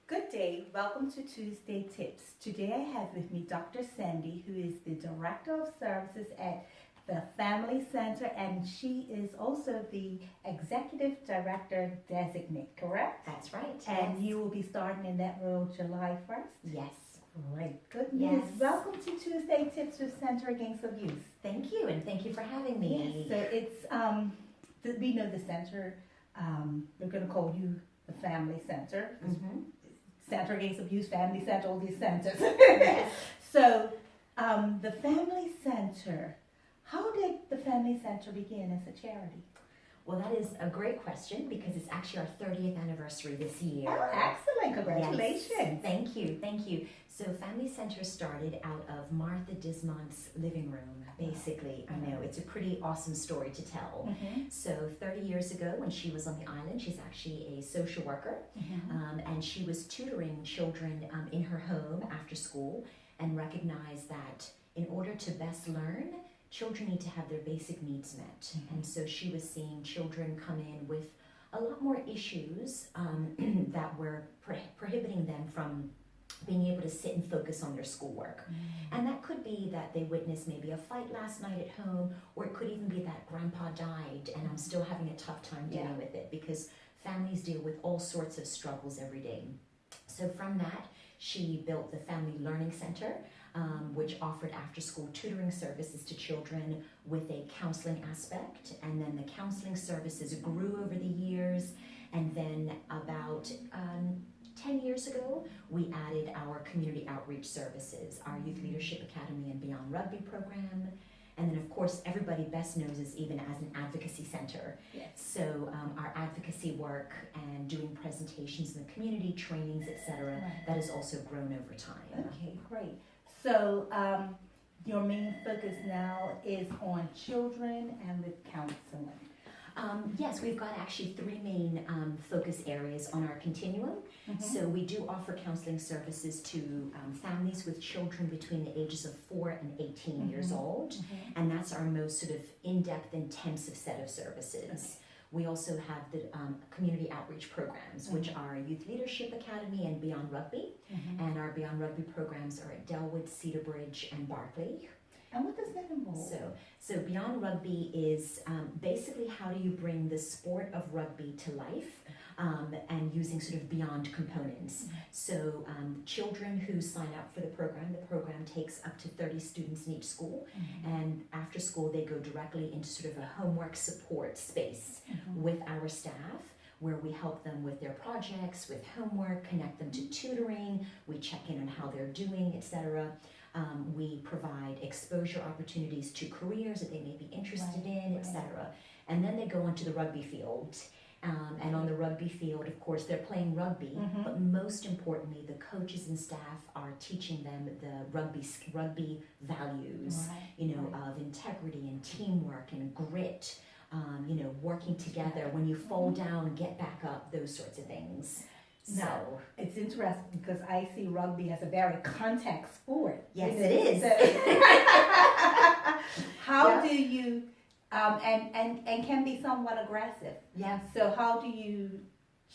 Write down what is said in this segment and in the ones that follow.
Good day. Welcome to Tuesday Tips. Today I have with me Dr. Sandy, who is the Director of Services at the Family Center, and she is also the Executive Director Designate, correct? That's right. And yes. you will be starting in that role July 1st? Yes. Great. Good news. Yes. Welcome to Tuesday Tips with Center Against Abuse. Thank you, and thank you for having me. Yes. So it's, we know the center, we're going to call you the Family Center. Mhm. Center Against Abuse, Family Center, all these centers. Yes. So, the Family Center, how did the Family Center begin as a charity? Well, that is a great question because it's actually our 30th anniversary this year. Oh, excellent. Congratulations. Yes. Thank you, thank you. So Family Center started out of Martha Dismont's living room, basically. I know, it's a pretty awesome story to tell. Mm-hmm. So 30 years ago when she was on the island, she's actually a social worker, and she was tutoring children in her home after school and recognized that in order to best learn, children need to have their basic needs met. And so she was seeing children come in with a lot more issues that were prohibiting them from being able to sit and focus on their schoolwork. And that could be that they witnessed maybe a fight last night at home, or it could even be that grandpa died and I'm still having a tough time dealing with it, because families deal with all sorts of struggles every day. So from that, she built the Family Learning Center, which offered after-school tutoring services to children with a counseling aspect. And then the counseling services grew over the years. And then about 10 years ago, we added our community outreach services, our Youth Leadership Academy and Beyond Rugby program. And then, of course, everybody best knows us even as an advocacy center. Yes. So our advocacy work and doing presentations in the community, trainings, etc., Right. that has also grown over time. Okay, great. So, your main focus now is on children and with counseling. Yes, we've got actually three main focus areas on our continuum. So we do offer counseling services to families with children between the ages of 4 and 18 years old. And that's our most sort of in-depth, intensive set of services. Okay. We also have the community outreach programs, which are Youth Leadership Academy and Beyond Rugby. And our Beyond Rugby programs are at Delwood, Cedarbridge, and Barclay. And what does that involve? So Beyond Rugby is basically how do you bring the sport of rugby to life, and using sort of beyond components. So children who sign up for the program takes up to 30 students in each school, and after school they go directly into sort of a homework support space with our staff, where we help them with their projects, with homework, connect them to tutoring, we check in on how they're doing, etc. We provide exposure opportunities to careers that they may be interested in, etc. And then they go onto the rugby field. And on the rugby field, of course, they're playing rugby, but most importantly, the coaches and staff are teaching them the rugby values, of integrity and teamwork and grit, working together. When you fall down, get back up, those sorts of things. Now, it's interesting because I see rugby as a very contact sport. Yes, it is. How do you, and can be somewhat aggressive. Yeah. So how do you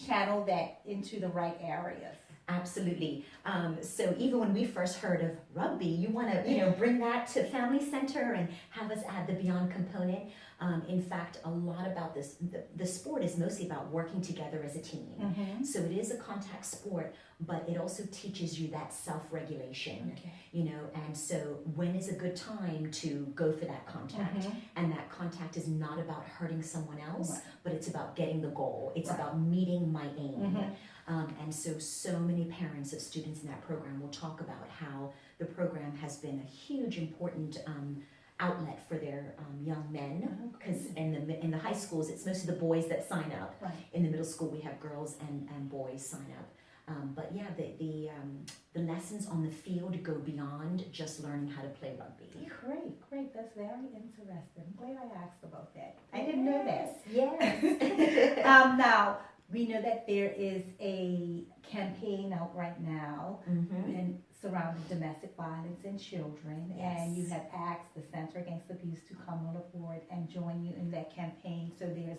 channel that into the right areas? Absolutely. So even when we first heard of rugby, you want to bring that to Family Center and have us add the Beyond component. In fact, a lot about this, the sport is mostly about working together as a team. So it is a contact sport, but it also teaches you that self-regulation, and so when is a good time to go for that contact? And that contact is not about hurting someone else, but it's about getting the goal. It's about meeting my aim. And so many parents of students in that program will talk about how the program has been a huge, important outlet for their young men, because in the high schools it's mostly the boys that sign up. In the middle school we have girls and boys sign up. But yeah, the lessons on the field go beyond just learning how to play rugby. Great, that's very interesting. I'm glad I asked about that. I didn't know that. Yes. Now, we know that there is a campaign out right now and surrounding domestic violence in children, and you have asked the Center Against Abuse to come on board and join you in that campaign. So there's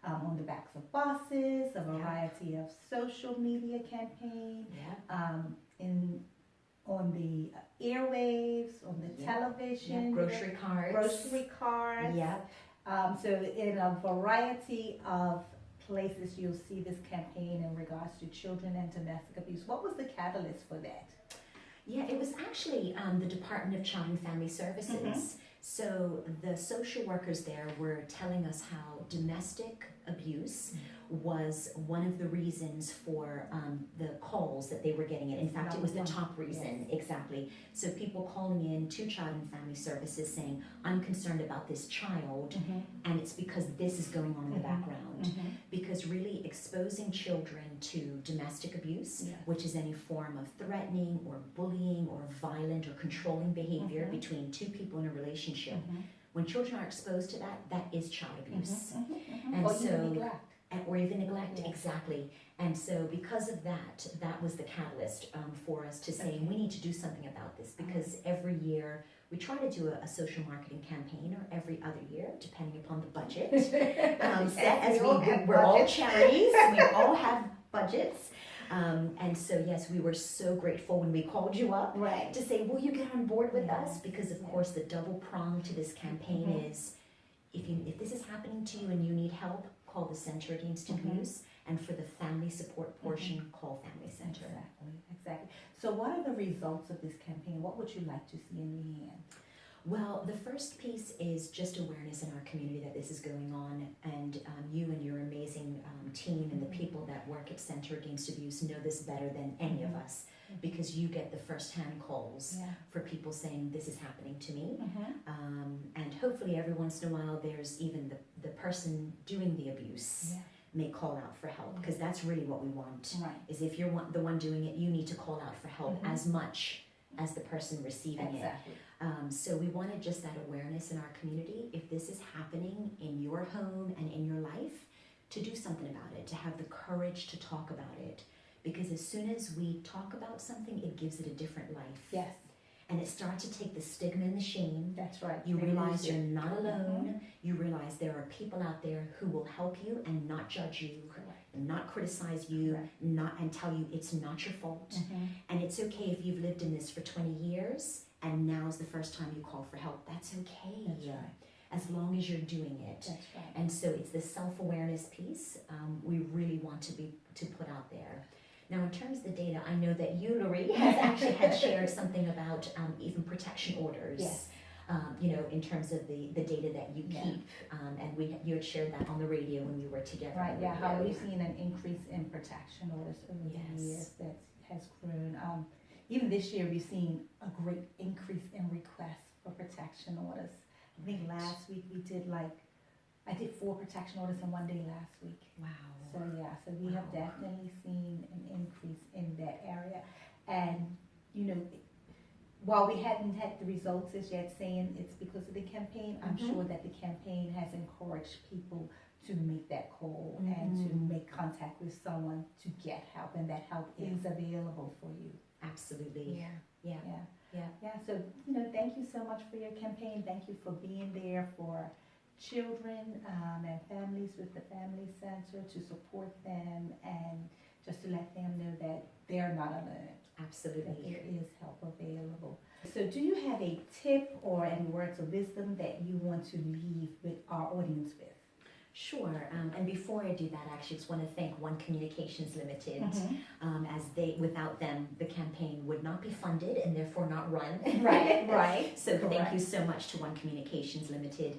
on the backs of buses, a variety of social media campaign, on the airwaves, on the television, grocery cards. Yep. So in a variety of places, you'll see this campaign in regards to children and domestic abuse. What was the catalyst for that? Yeah, it was actually the Department of Child and Family Services. So the social workers there were telling us how domestic abuse was one of the reasons for the calls that they were getting in. In fact, it was the top reason, exactly. So people calling in to Child and Family Services saying, I'm concerned about this child, and it's because this is going on in the background. Because really exposing children to domestic abuse, which is any form of threatening or bullying or violent or controlling behavior between two people in a relationship, when children are exposed to that, that is child abuse. And or so, even neglect. Or even neglect, exactly. And so because of that, that was the catalyst for us to say, we need to do something about this, because every year we try to do a social marketing campaign, or every other year, depending upon the budget. We're all charities, we all have budgets. And so, yes, we were so grateful when we called you up to say, will you get on board with us? Because, of course, the double prong to this campaign is, if this is happening to you and you need help, call the Center Against Abuse. And for the family support portion, call Family Center. Exactly. So what are the results of this campaign? What would you like to see in the end? Well, the first piece is just awareness in our community that this is going on, and you and your amazing team and the people that work at Center Against Abuse know this better than any of us, because you get the first-hand calls for people saying, this is happening to me, and hopefully every once in a while there's even the person doing the abuse may call out for help, because that's really what we want, is if you're the one doing it, you need to call out for help as much as the person receiving it. So we wanted just that awareness in our community, if this is happening in your home and in your life, to do something about it, to have the courage to talk about it. Because as soon as we talk about something, it gives it a different life. And it starts to take the stigma and the shame. That's right. You realize you're not alone. You realize there are people out there who will help you and not judge you, and not criticize you, and tell you it's not your fault. And it's okay if you've lived in this for 20 years and now's the first time you call for help. That's okay. That's right. As long as you're doing it. That's right. And so it's the self-awareness piece we really want to put out there. Now, in terms of the data, I know that you, Laurie, has actually had shared something about even protection orders. In terms of the data that you keep, and you had shared that on the radio when we were together. How we've seen an increase in protection orders over the years that has grown. Even this year, we've seen a great increase in requests for protection orders. I think last week I did 4 protection orders in one day last week. Wow. So we have definitely seen an increase in that area. And, while we hadn't had the results as yet saying it's because of the campaign, I'm sure that the campaign has encouraged people to make that call and to make contact with someone to get help, and that help is available for you. Absolutely. Yeah. So, thank you so much for your campaign. Thank you for being there for children and families with the Family Center, to support them and just to let them know that they're not alone. Absolutely. That there is help available. So do you have a tip or any words of wisdom that you want to leave with our audience with? Sure, and before I do that, I actually just want to thank One Communications Limited, as without them, the campaign would not be funded and therefore not run. Right. So thank you so much to One Communications Limited,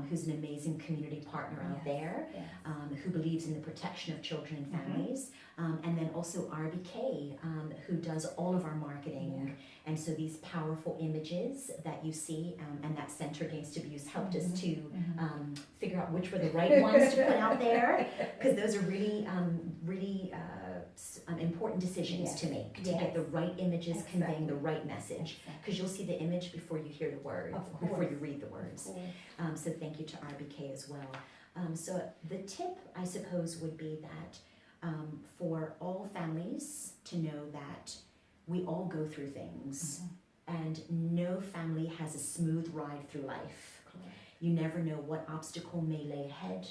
who's an amazing community partner out there, who believes in the protection of children and families, and then also RBK, who does all of our marketing. And so these powerful images that you see, and that Center Against Abuse helped us to figure out which were the right ones to put out there, because those are really important decisions to make, to get the right images conveying the right message, because you'll see the image before you hear the words, before you read the words. So thank you to RBK as well. So the tip, I suppose, would be that for all families to know that we all go through things, and no family has a smooth ride through life. You never know what obstacle may lay ahead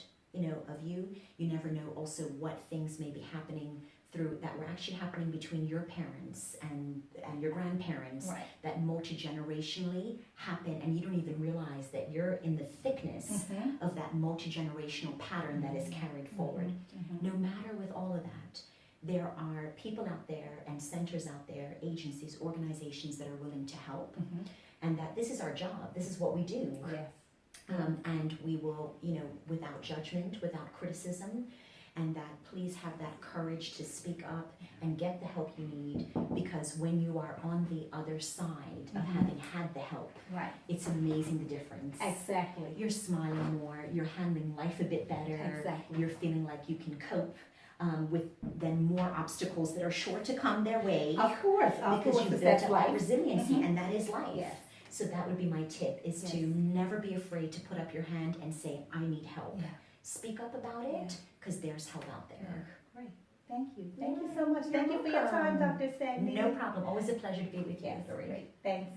of you. You never know also what things may be happening through that were actually happening between your parents and your grandparents, Right. that multi-generationally happen, and you don't even realize that you're in the thickness of that multi-generational pattern that is carried forward. No matter with all of that, there are people out there and centers out there, agencies, organizations that are willing to help, and that this is our job, this is what we do. Yes. And we will, without judgment, without criticism, and that please have that courage to speak up and get the help you need, because when you are on the other side of having had the help, Right. it's amazing the difference. Exactly. You're smiling more, you're handling life a bit better, Exactly. you're feeling like you can cope with then more obstacles that are sure to come their way. Of course, because you've built that's up life. that resiliency, and that is life. Yes. So that would be my tip, is Yes. to never be afraid to put up your hand and say, I need help. Yeah. Speak up about it, because there's help out there. Great. Thank you. Thank you so much. You're Thank you for your time, welcome. Dr. Sandy. No problem. Always a pleasure to be with you, Yes, Laurie. great. Thanks.